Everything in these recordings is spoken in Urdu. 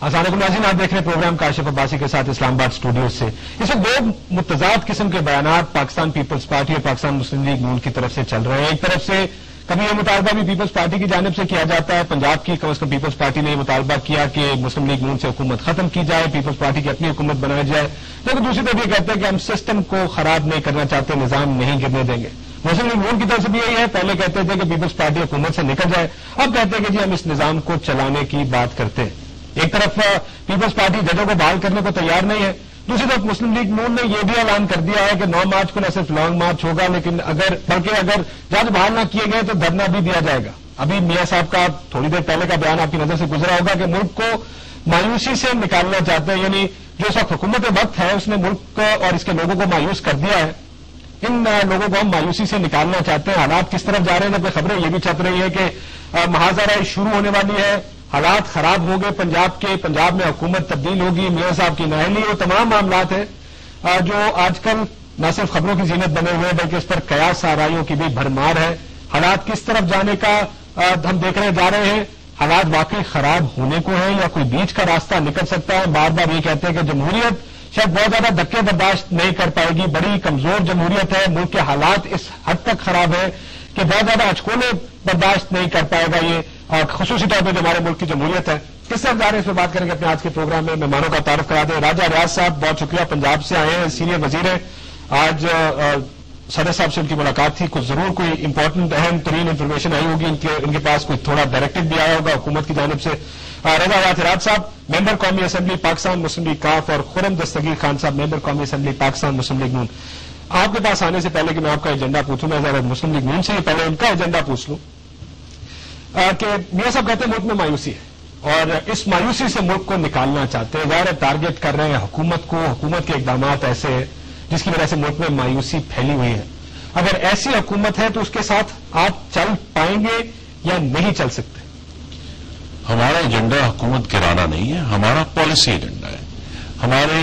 السلام علیکم ناظرین، آپ دیکھ رہے ہیں پروگرام کاشف عباسی کے ساتھ اسلام آباد اسٹوڈیو سے۔ اس وقت دو متضاد قسم کے بیانات پاکستان پیپلز پارٹی اور پاکستان مسلم لیگ نون کی طرف سے چل رہے ہیں۔ ایک طرف سے کبھی یہ مطالبہ بھی پیپلز پارٹی کی جانب سے کیا جاتا ہے، پنجاب کی کم از کم پیپلز پارٹی نے یہ مطالبہ کیا کہ مسلم لیگ نون سے حکومت ختم کی جائے، پیپلز پارٹی کی اپنی حکومت بنائی جائے، لیکن دوسری طرف یہ کہتے ہیں کہ ہم سسٹم کو خراب نہیں کرنا چاہتے، نظام نہیں گرنے دیں گے۔ مسلم لیگ نون کی طرف سے بھی یہی ہے، پہلے کہتے تھے کہ پیپلز پارٹی حکومت سے نکل جائے، اب کہتے ہیں کہ جی ہم اس نظام کو چلانے کی بات کرتے ہیں۔ ایک طرف پیپلز پارٹی ججوں کو بحال کرنے کو تیار نہیں ہے، دوسری طرف مسلم لیگ نون نے یہ بھی اعلان کر دیا ہے کہ 9 مارچ کو نہ صرف لانگ مارچ ہوگا لیکن بلکہ اگر جج بحال نہ کیے گئے تو دھرنا بھی دیا جائے گا۔ ابھی میاں صاحب کا تھوڑی دیر پہلے کا بیان آپ کی نظر سے گزرا ہوگا کہ ملک کو مایوسی سے نکالنا چاہتے ہیں، یعنی جو اس وقت حکومت وقت ہے اس نے ملک اور اس کے لوگوں کو مایوس کر دیا ہے، ان لوگوں کو ہم مایوسی سے نکالنا چاہتے ہیں۔ حالات کس طرف جا رہے ہیں، جبکہ خبریں یہ بھی چھپ رہی ہیں کہ محاذرہ شروع ہونے والی ہے، حالات خراب ہو گئے پنجاب میں حکومت تبدیل ہوگی، میاں صاحب کی نااہلی اور تمام معاملات ہیں جو آج کل نہ صرف خبروں کی زینت بنے ہوئے بلکہ اس پر قیاس آرائیوں کی بھی بھرمار ہے۔ حالات کس طرف جانے کا ہم دیکھنے جا رہے ہیں، حالات واقعی خراب ہونے کو ہیں یا کوئی بیچ کا راستہ نکل سکتا ہے۔ بار بار یہ کہتے ہیں کہ جمہوریت شاید بہت زیادہ دھکے برداشت نہیں کر پائے گی، بڑی کمزور جمہوریت ہے، ملک کے حالات اس حد تک خراب ہے کہ بہت زیادہ اچکولے برداشت نہیں کر پائے گا یہ، اور خصوصی طور پہ جو ہمارے ملک کی جمہوریت ہے۔ کس طرح جا رہے ہیں اس پہ بات کریں گے اپنے آج کے پروگرام میں۔ مہمانوں کا تعارف کرا دیں، راجہ ریاض صاحب بہت شکریہ، پنجاب سے آئے ہیں، سینئر وزیر ہیں۔ آج صدر صاحب سے ان کی ملاقات تھی، کچھ ضرور کوئی امپورٹنٹ اہم ترین انفارمیشن آئی ہوگی، ان کے پاس کوئی تھوڑا ڈائریکٹو بھی آیا ہوگا حکومت کی جانب سے۔ رضا راج صاحب ممبر قومی اسمبلی پاکستان مسلم لیگ کاف، اور خرم دستگیر خان صاحب ممبر قومی اسمبلی پاکستان مسلم لیگ نون۔ آپ کے پاس آنے سے پہلے کہ میں آپ کا ایجنڈا پوچھوں، میں ذرا مسلم لیگ نون سے پہلے ان کا ایجنڈا پوچھ لوں کہ میاں صاحب کہتے ہیں ملک میں مایوسی ہے اور اس مایوسی سے ملک کو نکالنا چاہتے ہیں، ظاہر ٹارگٹ کر رہے ہیں حکومت کو، حکومت کے اقدامات ایسے ہیں جس کی وجہ سے ملک میں مایوسی پھیلی ہوئی ہے۔ اگر ایسی حکومت ہے تو اس کے ساتھ آپ چل پائیں گے یا نہیں چل سکتے؟ ہمارا ایجنڈا حکومت گرانا نہیں ہے، ہمارا پالیسی ایجنڈا ہے۔ ہمارے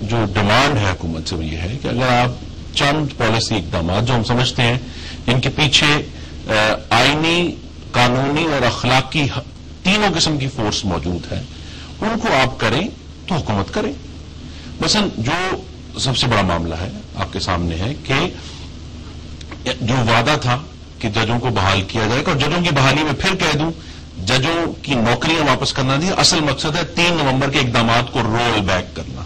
جو ڈیمانڈ ہے حکومت سے وہ یہ ہے کہ اگر آپ چند پالیسی اقدامات جو ہم سمجھتے ہیں جن کے پیچھے آئینی، قانونی اور اخلاقی تینوں قسم کی فورس موجود ہے، ان کو آپ کریں تو حکومت کریں۔ مثلا جو سب سے بڑا معاملہ ہے آپ کے سامنے ہے کہ جو وعدہ تھا کہ ججوں کو بحال کیا جائے گا، اور ججوں کی بحالی میں پھر کہہ دوں ججوں کی نوکریاں واپس کرنا نہیں، اصل مقصد ہے 3 نومبر کے اقدامات کو رول بیک کرنا۔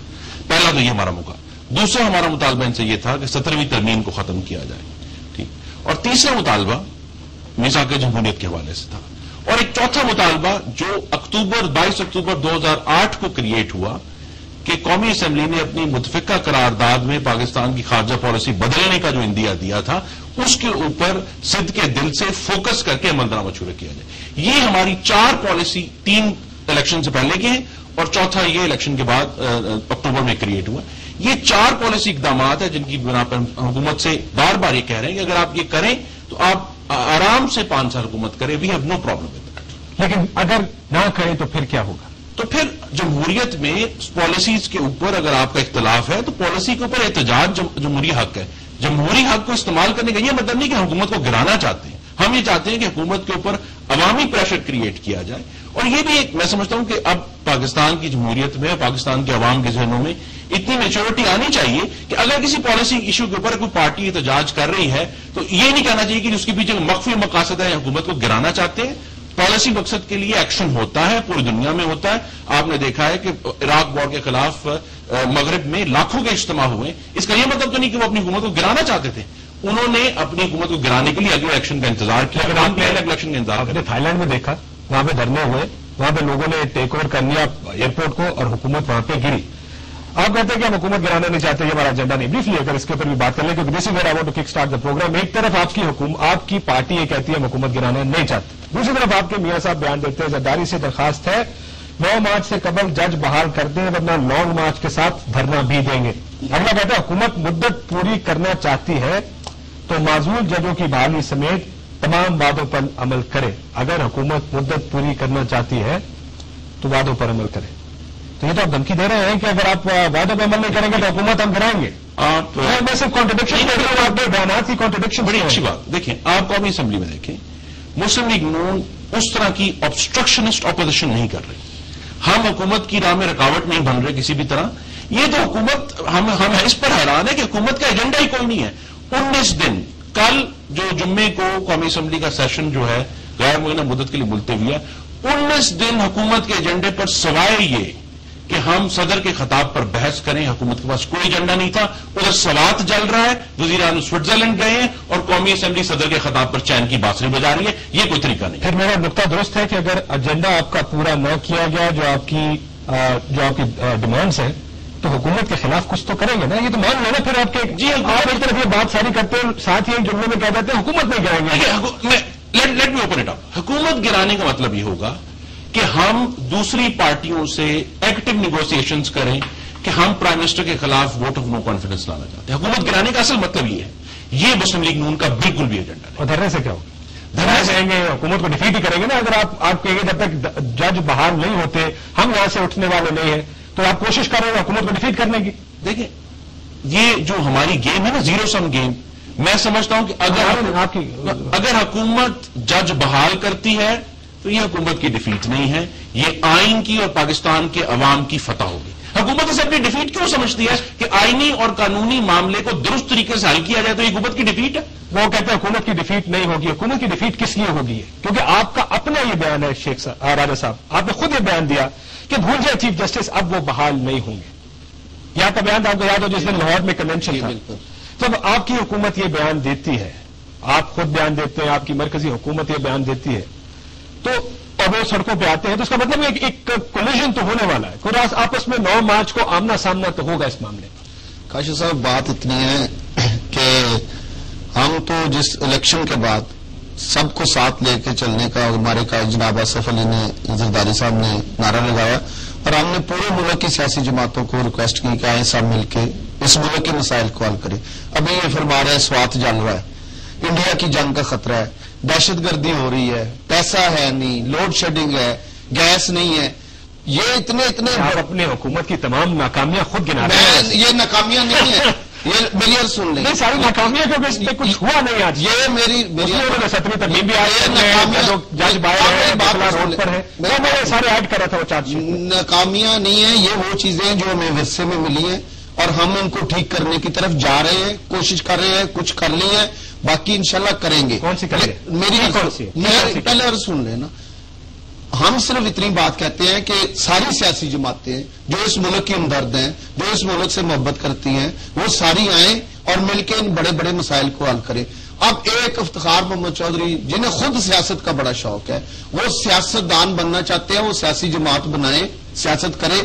پہلا تو یہ ہمارا موقع، دوسرا ہمارا مطالبہ ان سے یہ تھا کہ 17ویں ترمیم کو ختم کیا جائے، ٹھیک، اور تیسرا مطالبہ میثاق جمہوریت کے حوالے سے تھا، اور ایک چوتھا مطالبہ جو 22 اکتوبر 2008 کو کریٹ ہوا کہ قومی اسمبلی نے اپنی متفقہ قرارداد میں پاکستان کی خارجہ پالیسی بدلنے کا جو اندیا دیا تھا اس کے اوپر صدق کے دل سے فوکس کر کے عمل درآمد شروع کیا جائے۔ یہ ہماری 4 پالیسی 3 الیکشن سے پہلے کی ہیں اور چوتھا یہ الیکشن کے بعد اکتوبر میں کریٹ ہوا۔ یہ 4 پالیسی اقدامات ہیں جن کی بنا پر حکومت سے بار بار یہ کہہ رہے ہیں کہ اگر آپ یہ کریں تو آپ آرام سے 5 سال حکومت کریں، we have no problem with that. لیکن اگر نہ کریں تو پھر کیا ہوگا؟ تو پھر جمہوریت میں پالیسیز کے اوپر اگر آپ کا اختلاف ہے تو پالیسی کے اوپر احتجاج جمہوری حق ہے۔ جمہوری حق کو استعمال کرنے کا یہ مطلب نہیں کہ حکومت کو گرانا چاہتے ہیں، ہم یہ چاہتے ہیں کہ حکومت کے اوپر عوامی پریشر کریٹ کیا جائے۔ اور یہ بھی ایک میں سمجھتا ہوں کہ اب پاکستان کی جمہوریت میں، پاکستان کے عوام کے ذہنوں میں اتنی میچورٹی آنی چاہیے کہ اگر کسی پالیسی ایشو کے اوپر کوئی پارٹی احتجاج کر رہی ہے تو یہ نہیں کہنا چاہیے کہ اس کے پیچھے مخفی مقاصد ہے، حکومت کو گرانا چاہتے ہیں۔ پالیسی مقصد کے لیے ایکشن ہوتا ہے، پوری دنیا میں ہوتا ہے۔ آپ نے دیکھا ہے کہ عراق وار کے خلاف مغرب میں لاکھوں کے اجتماع ہوئے، اس کا یہ مطلب تو نہیں کہ وہ اپنی حکومت کو گرانا چاہتے تھے، انہوں نے اپنی حکومت کو گرانے کے لیے اگلے الیکشن کا انتظار کیا۔ اگر آپ نے الیکشن کا انتظار کیا، تھائی لینڈ میں دیکھا وہاں پہ دھرنے ہوئے، وہاں پہ لوگوں نے ٹیک اوور کر لیا ایئرپورٹ کو اور حکومت وہاں پہ گری۔ آپ کہتے ہیں کہ ہم حکومت گرانا نہیں چاہتے، یہ ہمارا ایجنڈا نہیں۔ بریفلی اگر اس کے اوپر بھی بات کر لیں کیونکہ this is where I want to kick start the programme. ایک طرف آپ کی پارٹی یہ کہتی ہے ہم حکومت گرانا نہیں چاہتے، دوسری طرف آپ کے میاں صاحب بیان دیتے ہیں زرداری سے درخواست ہے 9 مارچ سے قبل جج بحال کر دیں ورنہ لانگ مارچ کے ساتھ دھرنا بھی دیں گے۔ اگلا کہتا ہے حکومت مدت پوری کرنا چاہتی ہے تو معزول ججوں کی بحالی سمیت تمام وعدوں پر عمل کرے۔ اگر حکومت مدت پوری کرنا چاہتی ہے تو وعدوں پر عمل کرے۔ تو یہ تو آپ دھمکی دے رہے ہیں کہ اگر آپ وعدوں پر عمل نہیں کریں گے تو حکومت ہم کرائیں گے۔ میں صرف کانٹرڈکشن کر رہا ہوں، آپ کے بیانات کی کانٹرڈکشن بڑی اچھی بات۔ دیکھیں آپ قومی اسمبلی میں دیکھیں مسلم لیگ نون اس طرح کی آبسٹرکشنسٹ اپوزیشن نہیں کر رہی۔ ہم حکومت کی راہ میں رکاوٹ نہیں بن رہے کسی بھی طرح. یہ تو حکومت ہم اس پر حیران ہے کہ حکومت کا ایجنڈا ہی کوئی نہیں ہے. 19 دن کل جو جمعے کو قومی اسمبلی کا سیشن جو ہے غیر معینہ مدت کے لیے ملتوی ہے, 19 دن حکومت کے ایجنڈے پر سوائے یہ کہ ہم صدر کے خطاب پر بحث کریں, حکومت کے پاس کوئی ایجنڈا نہیں تھا. ادھر سوات جل رہا ہے, وزیر اعظم سوئٹزرلینڈ گئے ہیں اور قومی اسمبلی صدر کے خطاب پر چین کی بانسری بجا رہی ہے. یہ کوئی طریقہ نہیں. پھر میرا نقطہ درست ہے کہ اگر ایجنڈا آپ کا پورا نہ کیا گیا جو آپ کی ڈیمانڈس ہیں تو حکومت کے خلاف کچھ تو کریں گے نا. یہ تو مان لینا پھر آپ کے جی آپ ایک طرف یہ بات ساری کرتے ہیں, ساتھ ہی ایک جملے میں کہہ دیتے ہیں حکومت نہیں کریں گے. Let me open it up. حکومت گرانے کا مطلب یہ ہوگا کہ ہم دوسری پارٹیوں سے ایکٹیو نیگوسیشنز کریں کہ ہم پرائم منسٹر کے خلاف ووٹ آف نو کانفیڈنس لانا چاہتے ہیں. حکومت گرانے کا اصل مطلب یہ ہے. یہ مسلم لیگ نون کا بالکل بھی ایجنڈا نہیں. اور دھرنے سے کیا ہوگا؟ دھرنے سے آئیں گے, حکومت کو ڈیفیٹ ہی کریں گے نا. اگر آپ کہیں گے جب تک جج بحال نہیں ہوتے ہم یہاں سے اٹھنے والے نہیں ہیں تو آپ کوشش کر رہے ہیں حکومت کو ڈیفیٹ کرنے کی. دیکھیں یہ جو ہماری گیم ہے نا, زیرو سم گیم, میں سمجھتا ہوں کہ اگر حکومت جج بحال کرتی ہے تو یہ حکومت کی ڈیفیٹ نہیں ہے, یہ آئین کی اور پاکستان کے عوام کی فتح ہوگی. حکومت اسے اپنی ڈیفیٹ کیوں سمجھتی ہے کہ آئینی اور قانونی معاملے کو درست طریقے سے حل کیا جائے تو یہ حکومت کی ڈیفیٹ ہے. وہ کہتے ہیں حکومت کی ڈیفیٹ نہیں ہوگی. حکومت کی ڈیفیٹ کس لیے ہوگی؟ کیونکہ آپ کا اپنا یہ بیان ہے شیخ صاحب, راجہ صاحب, آپ نے خود یہ بیان دیا کہ بھول جائے چیف جسٹس اب وہ بحال نہیں ہوں گے. یا کا بیان آپ کو یاد ہو جس دن لاہور میں کنونشن تھا, جب آپ کی حکومت یہ بیان دیتی ہے, آپ خود بیان دیتے ہیں, آپ کی مرکزی حکومت یہ بیان دیتی ہے, تو اور وہ سڑکوں پہ آتے ہیں تو اس کا مطلب ایک کولیجن تو ہونے والا ہے. کوئی آپس میں 9 مارچ کو آمنا سامنا تو ہوگا اس معاملے میں. کاشف صاحب بات اتنی ہے کہ ہم تو جس الیکشن کے بعد سب کو ساتھ لے کے چلنے کا ہمارے قائد جناب آصف علی نے زرداری صاحب نے نعرہ لگایا اور ہم نے پورے ملک کی سیاسی جماعتوں کو ریکویسٹ کی کہ آئیں سب مل کے اس ملک کے مسائل کو حل کریں. ابھی یہ فرما رہے ہیں سوات جل رہا ہے, انڈیا کی جنگ کا خطرہ ہے, دہشت گردی ہو رہی ہے, پیسہ ہے نہیں, لوڈ شیڈنگ ہے, گیس نہیں ہے. یہ اتنے آپ اپنے حکومت کی تمام ناکامیاں خود گنا رہے ہیں. یہ ناکامیاں نہیں ہیں, یہ میری عرض سن لیں. ساری ناکامیاں کیونکہ اس پہ کچھ ہوا نہیں آج. یہ میری 17ویں ترمیم بھی جج باہر روڈ پر ہے, میں سارے ایڈ کر رہا تھا وہ چارج. ناکامیاں نہیں ہیں, یہ وہ چیزیں جو ہمیں ورثے میں ملی ہیں اور ہم ان کو ٹھیک کرنے کی طرف جا رہے ہیں, کوشش کر رہے ہیں, کچھ کر لی ہے, باقی انشاءاللہ کریں گے. کون سی کریں؟ میری پہلے عرض سن لیں نا. ہم صرف اتنی بات کہتے ہیں کہ ساری سیاسی جماعتیں جو اس ملک کی ہمدرد ہیں, جو اس ملک سے محبت کرتی ہیں, وہ ساری آئیں اور مل کے ان بڑے بڑے مسائل کو حل کریں. اب ایک افتخار محمد چودھری جنہیں خود سیاست کا بڑا شوق ہے, وہ سیاست دان بننا چاہتے ہیں, وہ سیاسی جماعت بنائیں, سیاست کریں.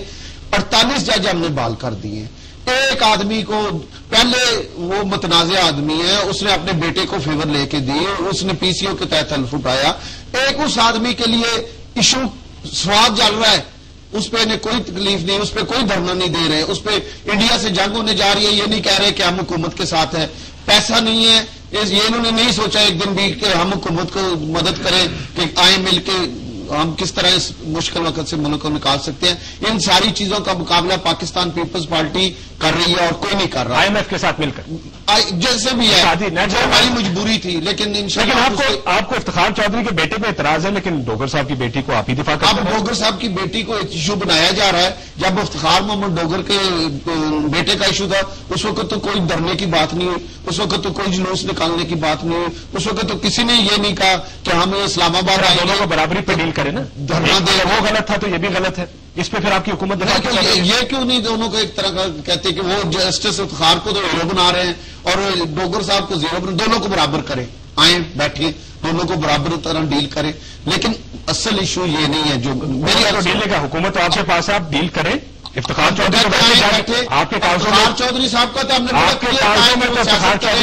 48 جج ہم نے بحال کر دیے ہیں. ایک آدمی کو پہلے وہ متنازع آدمی ہے, اس نے اپنے بیٹے کو فیور لے کے دی, اس نے پی سی او کے تحت حلف اٹھایا. ایک اس آدمی کے لیے ایشو سواد جل رہا ہے, اس پہ انہیں کوئی تکلیف نہیں, اس پہ کوئی دھرنا نہیں دے رہے, اس پہ انڈیا سے جنگ ہونے جا رہی ہے, یہ نہیں کہہ رہے کہ ہم حکومت کے ساتھ ہیں. پیسہ نہیں ہے, یہ انہوں نے نہیں سوچا ایک دن بھی کہ ہم حکومت کو مدد کریں کہ آئیں مل کے ہم کس طرح اس مشکل وقت سے ملک کو نکال سکتے ہیں. ان ساری چیزوں کا مقابلہ پاکستان پیپلز پارٹی کر رہی ہے اور کوئی نہیں کر رہا. آئی ایم ایف کے ساتھ مل کر جیسے بھی ہے, جو ہماری مجبوری تھی. لیکن آپ کو افتخار چودھری کے بیٹے پہ اعتراض ہے, لیکن ڈوگر صاحب کی بیٹی کو آپ ہی دفاع کرتے ہیں. اب ڈوگر صاحب کی بیٹی کو ایشو بنایا جا رہا ہے, جب افتخار محمد ڈوگر کے بیٹے کا ایشو تھا اس وقت تو کوئی ڈرنے کی بات نہیں ہوئی, اس وقت تو کوئی جلوس نکالنے کی بات نہیں ہوئی, اس وقت تو کسی نے یہ نہیں کہا کہ ہم اسلام آباد دونوں کو برابری پہ ڈیل کریں نا. دھرنا دے, وہ غلط تھا تو یہ بھی غلط ہے. اس پہ پھر آپ کی حکومت یہ کیوں نہیں دونوں کو ایک طرح کا کہتے کہ وہ جسٹس افتخار کو تو ہیرو بنا رہے ہیں اور ڈوگر صاحب کو زیرو بنا, دونوں کو برابر کریں, آئیں بیٹھیں, دونوں کو برابر طرح ڈیل کریں. لیکن اصل ایشو یہ نہیں ہے جو میری ڈیل کا حکومت آپ کے پاس ہے, آپ ڈیل کریں. افتخار چودھری آپ کے چودھری صاحب کا تو ہم نے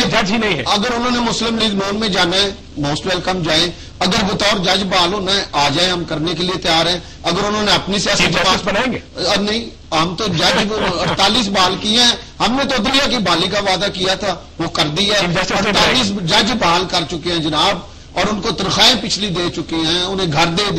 جج ہی نہیں ہے. اگر انہوں نے مسلم لیگ نون میں جانا ہے موسٹ ویلکم جائیں, اگر بطور جج بحال ہونا ہے آ جائیں, ہم کرنے کے لیے تیار ہیں. اگر انہوں نے اپنی سیاسی جماعت بنائیں گے نہیں, ہم تو جج 48 بحال کیے ہیں, ہم نے تو عدلیہ کی بحالی کا وعدہ کیا تھا وہ کر دیا ہے. 48 جج بحال کر چکے ہیں جناب, اور ان کو تنخواہیں پچھلی دے چکے ہیں, انہیں گھر دے دی.